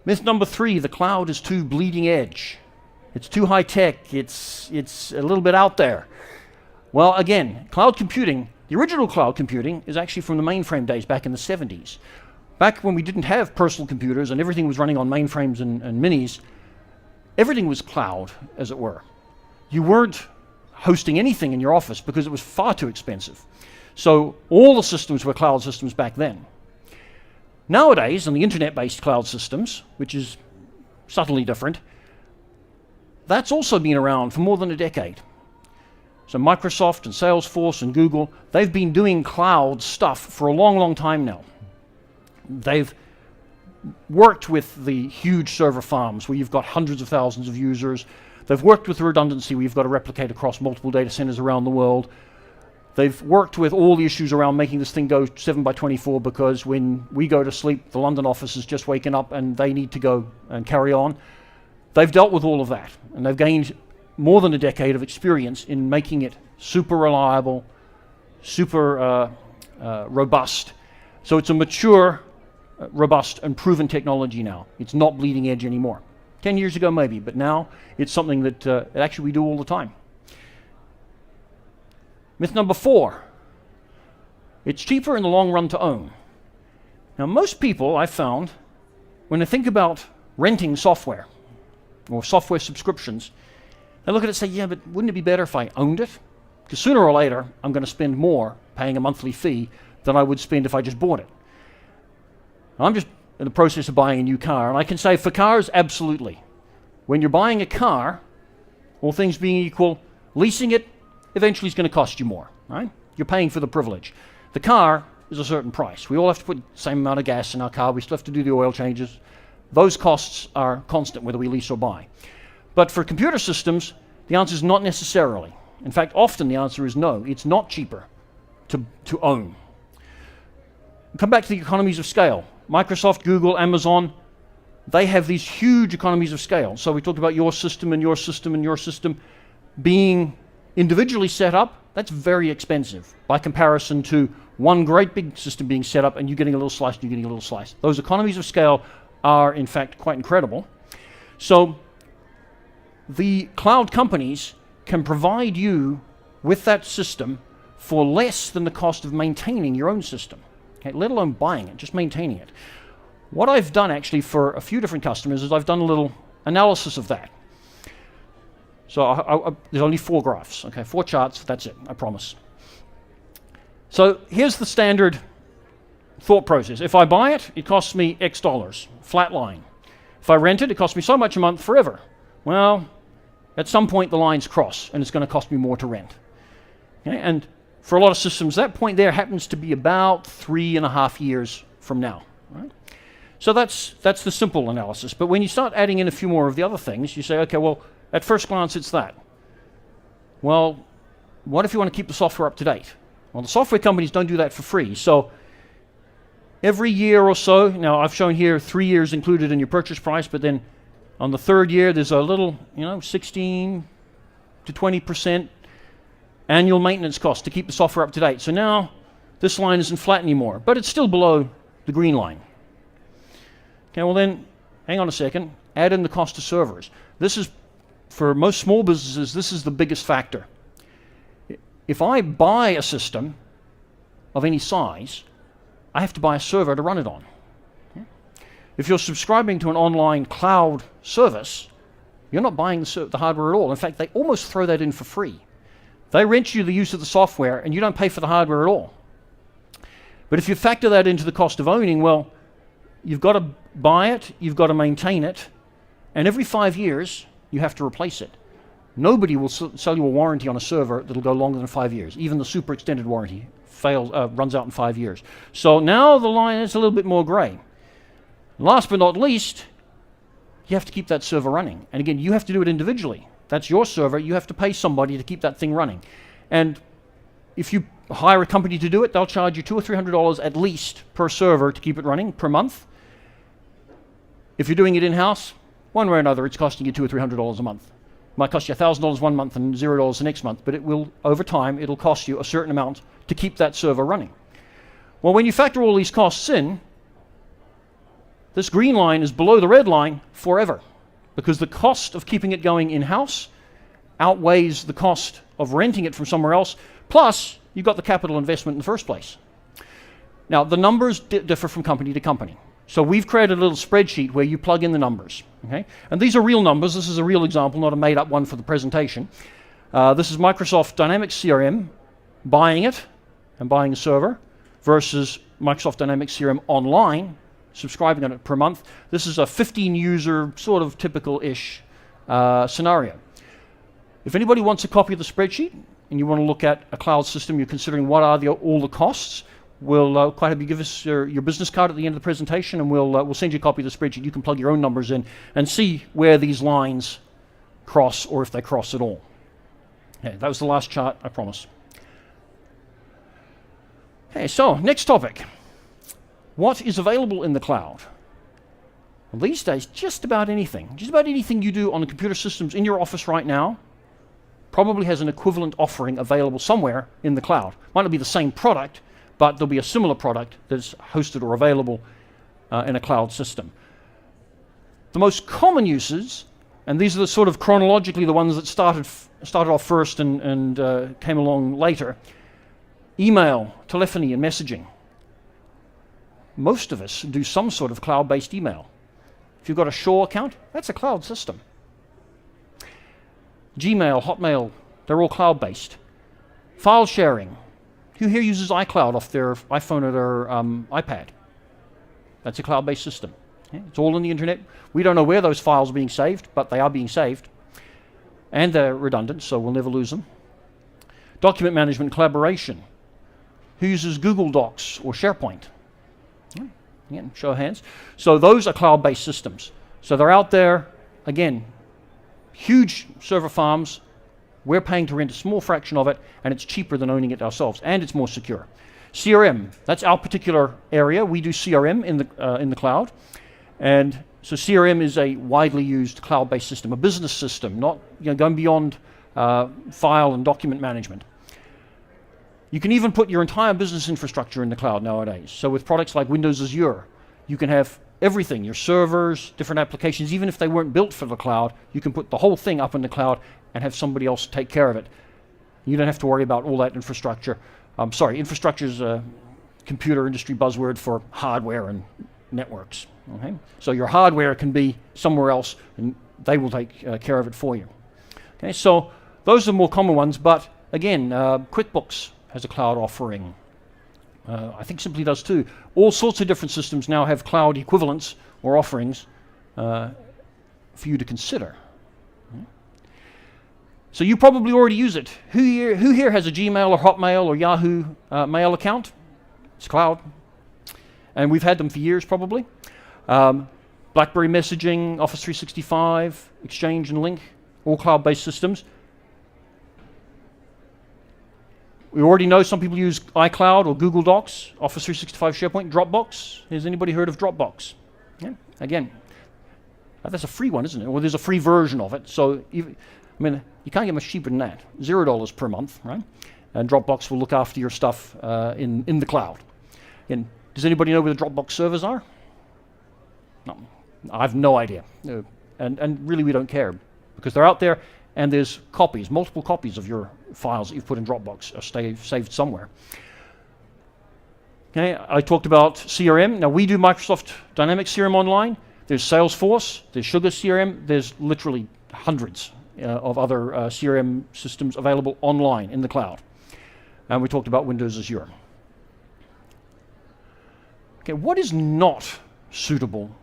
Myth number 3, the cloud is too bleeding edge. It's too high tech, it's a little bit out there. Well, again, cloud computing, the original cloud computing is actually from the mainframe days back in the 70s. Back when we didn't have personal computers and everything was running on mainframes and minis, everything was cloud, as it were. You weren't hosting anything in your office because it was far too expensive. So all the systems were cloud systems back then. Nowadays, on the internet-based cloud systems, which is subtly different, that's also been around for more than a decade. So Microsoft and Salesforce and Google, they've been doing cloud stuff for a long, long time now. They've worked with the huge server farms where you've got hundreds of thousands of users. They've worked with the redundancy where you've got to replicate across multiple data centers around the world. They've worked with all the issues around making this thing go 7x24 because when we go to sleep, the London office is just waking up and they need to go and carry on. They've dealt with all of that, and they've gained more than a decade of experience in making it super reliable, super robust. So it's a mature, robust, and proven technology now. It's not bleeding edge anymore. 10 years ago maybe, but now it's something that actually we do all the time. Myth number 4, it's cheaper in the long run to own. Now most people, I've found, when they think about renting software or software subscriptions, they look at it and say, yeah, but wouldn't it be better if I owned it? Because sooner or later, I'm going to spend more paying a monthly fee than I would spend if I just bought it. I'm just in the process of buying a new car, and I can say for cars, absolutely. When you're buying a car, all things being equal, leasing it eventually is going to cost you more, right? You're paying for the privilege. The car is a certain price. We all have to put the same amount of gas in our car. We still have to do the oil changes. Those costs are constant whether we lease or buy. But for computer systems, the answer is not necessarily. In fact, often the answer is no. It's not cheaper to own. Come back to the economies of scale. Microsoft, Google, Amazon, they have these huge economies of scale. So we talked about your system and your system and your system being individually set up. That's very expensive by comparison to one great big system being set up and you getting a little slice and you getting a little slice. Those economies of scale are in fact quite incredible. So the cloud companies can provide you with that system for less than the cost of maintaining your own system, okay, let alone buying it, just maintaining it. What I've done actually for a few different customers is I've done a little analysis of that. So there's only 4 graphs, okay, 4 charts, that's it, I promise. So here's the standard thought process. If I buy it, it costs me X dollars, flat line. If I rent it, it costs me so much a month forever. Well, at some point the lines cross and it's going to cost me more to rent. Okay? And for a lot of systems, that point there happens to be about 3.5 years from now. Right? So that's the simple analysis. But when you start adding in a few more of the other things, you say, okay, well, at first glance it's that. Well, what if you want to keep the software up to date? Well, the software companies don't do that for free. So every year or so, now I've shown here 3 years included in your purchase price, but then on the 3rd year, there's a little, 16 to 20% annual maintenance cost to keep the software up to date. So now this line isn't flat anymore, but it's still below the green line. Okay, well then, hang on a second, add in the cost of servers. This is, for most small businesses, this is the biggest factor. If I buy a system of any size, I have to buy a server to run it on. If you're subscribing to an online cloud service, you're not buying the hardware at all. In fact, they almost throw that in for free. They rent you the use of the software and you don't pay for the hardware at all. But if you factor that into the cost of owning, well, you've got to buy it, you've got to maintain it, and every 5 years you have to replace it. Nobody will sell you a warranty on a server that'll go longer than 5 years. Even the super extended warranty runs out in 5 years. So now the line is a little bit more gray. Last but not least, you have to keep that server running. And again, you have to do it individually. That's your server. You have to pay somebody to keep that thing running. And if you hire a company to do it, they'll charge you $200 or $300 at least per server to keep it running per month. If you're doing it in-house, one way or another, it's costing you $200 or $300 a month. It might cost you $1,000 one month and $0 the next month, but it will, over time, it'll cost you a certain amount to keep that server running. Well, when you factor all these costs in, This green line is below the red line forever, because the cost of keeping it going in-house outweighs the cost of renting it from somewhere else, plus you've got the capital investment in the first place. Now, the numbers differ from company to company. So we've created a little spreadsheet where you plug in the numbers, okay? And these are real numbers. This is a real example, not a made-up one for the presentation. This is Microsoft Dynamics CRM, buying it and buying a server, versus Microsoft Dynamics CRM Online, subscribing on it per month. This is a 15-user, sort of typical-ish scenario. If anybody wants a copy of the spreadsheet, and you want to look at a cloud system, you're considering what are all the costs, we'll quite have you give us your business card at the end of the presentation, and we'll send you a copy of the spreadsheet. You can plug your own numbers in and see where these lines cross, or if they cross at all. Okay, that was the last chart, I promise. Okay, so next topic. What is available in the cloud? Well, these days, just about anything you do on the computer systems in your office right now probably has an equivalent offering available somewhere in the cloud. Might not be the same product, but there'll be a similar product that's hosted or available in a cloud system. The most common uses, and these are the sort of chronologically the ones that started off first and came along later: email, telephony, and messaging. Most of us do some sort of cloud-based email. If you've got a Shaw account, that's a cloud system. Gmail, Hotmail, they're all cloud-based. File sharing. Who here uses iCloud off their iPhone or their iPad? That's a cloud-based system. Yeah, it's all on the internet. We don't know where those files are being saved, but they are being saved. And they're redundant, so we'll never lose them. Document management, collaboration. Who uses Google Docs or SharePoint? Yeah, again, show of hands. So those are cloud-based systems. So they're out there, again, huge server farms. We're paying to rent a small fraction of it, and it's cheaper than owning it ourselves, and it's more secure. CRM, that's our particular area. We do CRM in the cloud. And so CRM is a widely used cloud-based system, a business system, not going beyond file and document management. You can even put your entire business infrastructure in the cloud nowadays. So with products like Windows Azure, you can have everything, your servers, different applications. Even if they weren't built for the cloud, you can put the whole thing up in the cloud and have somebody else take care of it. You don't have to worry about all that infrastructure. Infrastructure is a computer industry buzzword for hardware and networks. Okay? So your hardware can be somewhere else, and they will take care of it for you. Okay, so those are the more common ones, but again, QuickBooks has a cloud offering. I think Simply does too. All sorts of different systems now have cloud equivalents or offerings for you to consider. So you probably already use it. Who here has a Gmail or Hotmail or Yahoo mail account? It's cloud. And we've had them for years probably. BlackBerry messaging, Office 365, Exchange and Link, all cloud-based systems. We already know some people use iCloud or Google Docs, Office 365, SharePoint, Dropbox. Has anybody heard of Dropbox? Yeah. Again, that's a free one, isn't it? Well, there's a free version of it. So, you can't get much cheaper than that. $0 per month, right? And Dropbox will look after your stuff in the cloud. And does anybody know where the Dropbox servers are? No, I have no idea. And really we don't care, because they're out there. And there's copies, multiple copies of your files that you've put in Dropbox are saved somewhere. Okay, I talked about CRM. Now we do Microsoft Dynamics CRM Online. There's Salesforce, there's Sugar CRM. There's literally hundreds of other CRM systems available online in the cloud. And we talked about Windows Azure. Okay, what is not suitable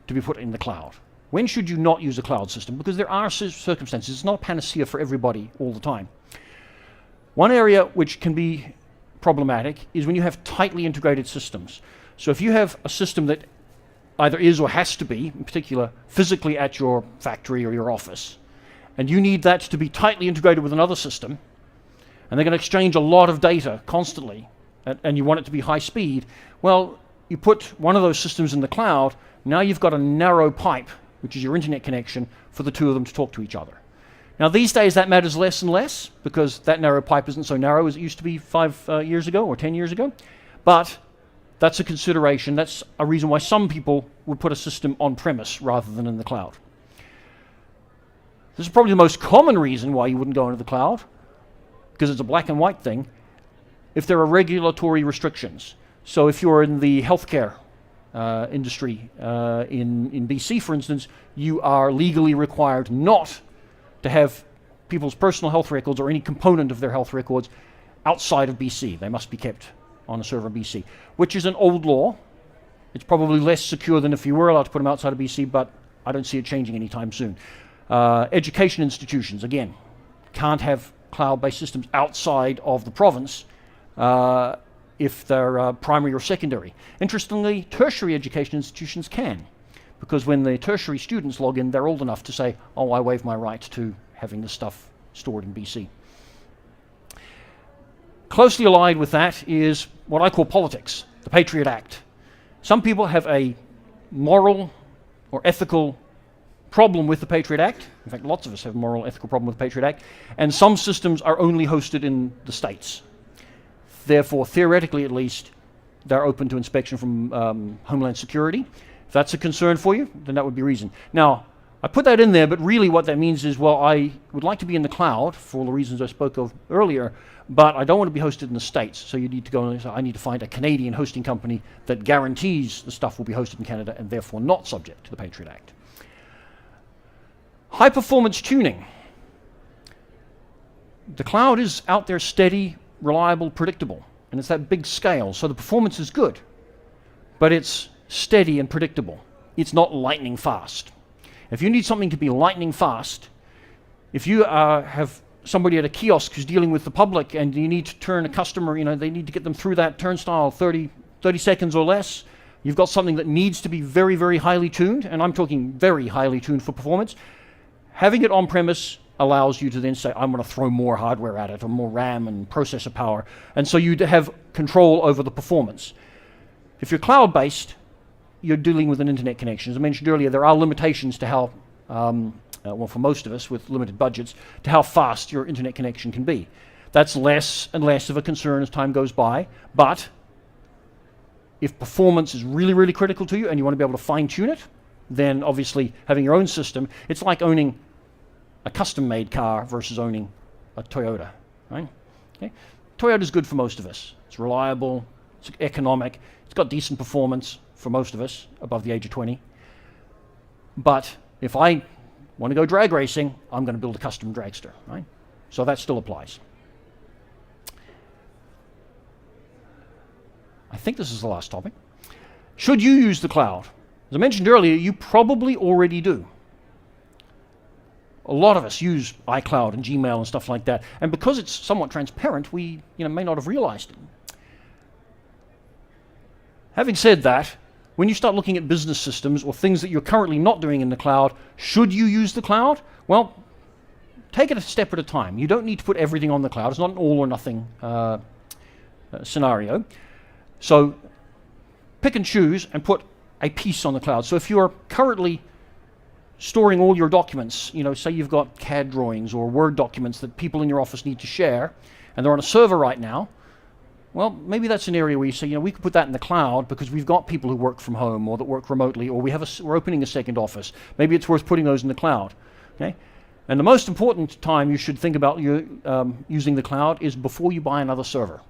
to be put in the cloud? When should you not use a cloud system? Because there are circumstances. It's not a panacea for everybody all the time. One area which can be problematic is when you have tightly integrated systems. So if you have a system that either is or has to be, in particular, physically at your factory or your office, and you need that to be tightly integrated with another system, and they're going to exchange a lot of data constantly, and you want it to be high speed, well, you put one of those systems in the cloud, now you've got a narrow pipe, which is your internet connection, for the two of them to talk to each other. Now these days that matters less and less, because that narrow pipe isn't so narrow as it used to be 5 years ago or 10 years ago. But that's a consideration. That's a reason why some people would put a system on-premise rather than in the cloud. This is probably the most common reason why you wouldn't go into the cloud, because it's a black and white thing, if there are regulatory restrictions. So if you're in the healthcare industry in BC, for instance, you are legally required not to have people's personal health records or any component of their health records outside of BC. They must be kept on a server in BC, which is an old law. It's probably less secure than if you were allowed to put them outside of BC, but I don't see it changing anytime soon. Education institutions, again, can't have cloud-based systems outside of the province if they're primary or secondary. Interestingly, tertiary education institutions can, because when the tertiary students log in, they're old enough to say, oh, I waive my right to having this stuff stored in BC. Closely allied with that is what I call politics, the Patriot Act. Some people have a moral or ethical problem with the Patriot Act. In fact, lots of us have a moral, ethical problem with the Patriot Act. And some systems are only hosted in the States. Therefore, theoretically at least, they're open to inspection from Homeland Security. If that's a concern for you, then that would be reason. Now, I put that in there, but really what that means is, well, I would like to be in the cloud for all the reasons I spoke of earlier, but I don't want to be hosted in the States. So you need to go and say, I need to find a Canadian hosting company that guarantees the stuff will be hosted in Canada and therefore not subject to the Patriot Act. High performance tuning. The cloud is out there steady, reliable, predictable, and it's that big scale. So the performance is good, but it's steady and predictable. It's not lightning fast. If you need something to be lightning fast, if you have somebody at a kiosk who's dealing with the public and you need to turn a customer, they need to get them through that turnstile 30 seconds or less, you've got something that needs to be very, very highly tuned, and I'm talking very highly tuned for performance. Having it on-premise allows you to then say, I'm going to throw more hardware at it, or more RAM and processor power, and so you have control over the performance. If you're cloud-based, you're dealing with an internet connection. As I mentioned earlier, there are limitations to how, well, for most of us with limited budgets, to how fast your internet connection can be. That's less and less of a concern as time goes by, but if performance is really, really critical to you and you want to be able to fine-tune it, then obviously having your own system, it's like owning a custom-made car versus owning a Toyota, right? Okay? Toyota's good for most of us. It's reliable, it's economic, it's got decent performance for most of us above the age of 20. But if I want to go drag racing, I'm going to build a custom dragster, right? So that still applies. I think this is the last topic. Should you use the cloud? As I mentioned earlier, you probably already do. A lot of us use iCloud and Gmail and stuff like that, and because it's somewhat transparent, we may not have realized it. Having said that, when you start looking at business systems or things that you're currently not doing in the cloud, should you use the cloud? Well, take it a step at a time. You don't need to put everything on the cloud. It's not an all or nothing scenario. So pick and choose and put a piece on the cloud. So if you're currently storing all your documents, say you've got CAD drawings or Word documents that people in your office need to share, and they're on a server right now, well, maybe that's an area where you say, we could put that in the cloud because we've got people who work from home or that work remotely, or we're opening a second office. Maybe it's worth putting those in the cloud. Okay? And the most important time you should think about using the cloud is before you buy another server.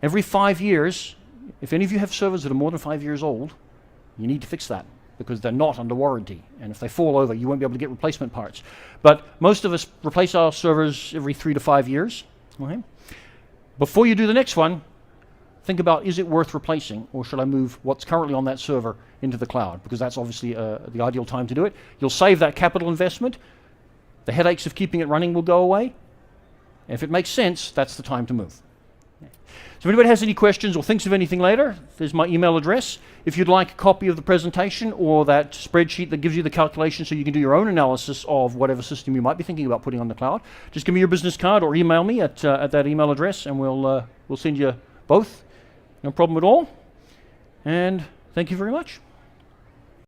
Every 5 years, if any of you have servers that are more than 5 years old, you need to fix that because they're not under warranty. And if they fall over, you won't be able to get replacement parts. But most of us replace our servers every 3 to 5 years. Okay? Before you do the next one, think about, is it worth replacing, or should I move what's currently on that server into the cloud? Because that's obviously the ideal time to do it. You'll save that capital investment. The headaches of keeping it running will go away. And if it makes sense, that's the time to move. So if anybody has any questions or thinks of anything later, there's my email address. If you'd like a copy of the presentation or that spreadsheet that gives you the calculation so you can do your own analysis of whatever system you might be thinking about putting on the cloud, just give me your business card or email me at that email address, and we'll send you both. No problem at all. And thank you very much.